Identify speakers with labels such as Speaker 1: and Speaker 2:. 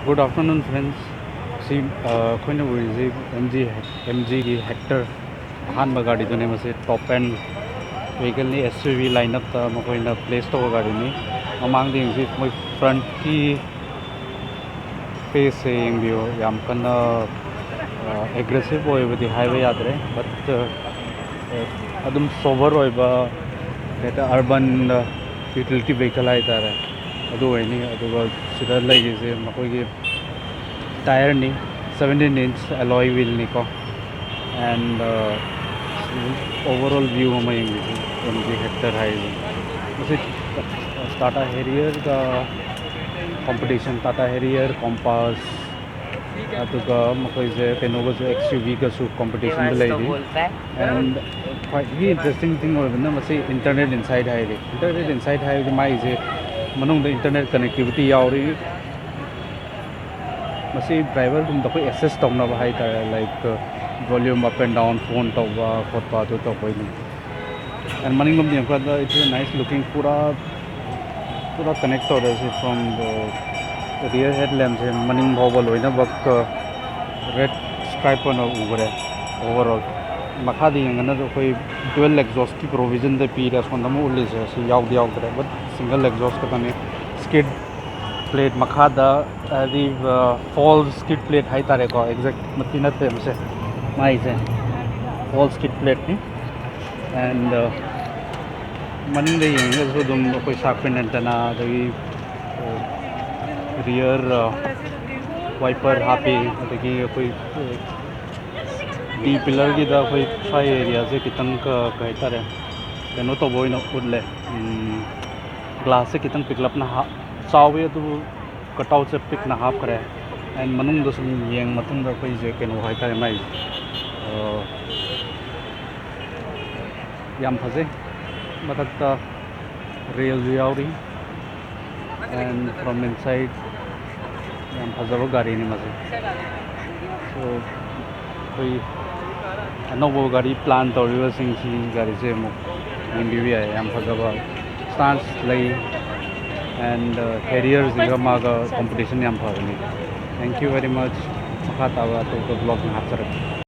Speaker 1: Good afternoon, friends. See, कोई वही MG की Hector अहानबा गाड़ी तो नहीं मसे टॉप एंड व्हीकल नहीं SUV लाइनअप था मकोइना प्लेस तो गाड़ी नहीं ममांग दी इंसी मोई फ्रंट की फेस से इंगियो याम कन्ना एग्रेसिव होए बदी हाईवे यात्रे बट अदम सोबर होए बा डेटा अर्बन यूटिलिटी व्हीकल आए तारे अदु होए नहीं अदुगा सिदा लगी से मकोई टायर नहीं 17 इंच alloy wheel नहीं को and overall view हमें इंग्लिश MG Hector है जैसे टाटा हैरियर का कंपटीशन टाटा हैरियर कॉम्पास अदुगा मकोई से पेनोगा जो XUV का सु कंपटीशन भी लगी and quite he interesting thing और बंदा मसे इंटरनेट इनसाइड है इंटरनेट इनसाइड है जो माई से मनों द इंटरनेट कनेक्टिविटी यावरी मसी ड्राइवर तुम तो कोई एसेस तौना भाई तारे like volume up and down phone तौबा खोटपा तो कोई नहीं एंड मनिंग गम दिया का इट्स नाइस लुकिंग पूरा कनेक्ट हो रहा है फ्रॉम द रियर हेडलैम्प से मनिंग भोवल होइना बक रेड स्ट्राइप on उगरे ओवरऑल मखा दी यंगना तो कोई डुअल एग्जॉस्ट की प्रोविजन दे पी रहा सोंदा मु उल्ले से याव करे बट सिंगल एग्जॉस्ट का तने स्किड प्लेट मखादा दी फॉल स्किड प्लेट हाई तारे को एग्जैक्ट मती नते हमसे माई से फॉल स्किड प्लेट नहीं एंड मनिंग दे यंगे सो दुम कोई साकन एंटेना दगी रियर वाइपर हापी दगी कोई डी पिलर की दा कोई फाई एरिया से कितन का कहता रहे तेनो तो वो न उड़ले ग्लास से कितन पिकअप ना चावे तो कटआउट से पिक ना हाफ करे एंड मनुंग दो सुन येंग मतुंग दा कोई जे केनो हाई तारे माई याम फजे मतकता रेल यावरी एंड फ्रॉम इनसाइड याम फजबो गाड़ी नहीं मजे सो कोई अनोबो गाड़ी प्लान तौरिबा सिंगसी गाड़ी से मु निंबिबी है याम फजबा स्टांस लई एंड हैरियर जिगा मागा कंपटीशन याम फगनी थैंक यू वेरी मच मखा तावा तो ब्लॉग में हाथ रख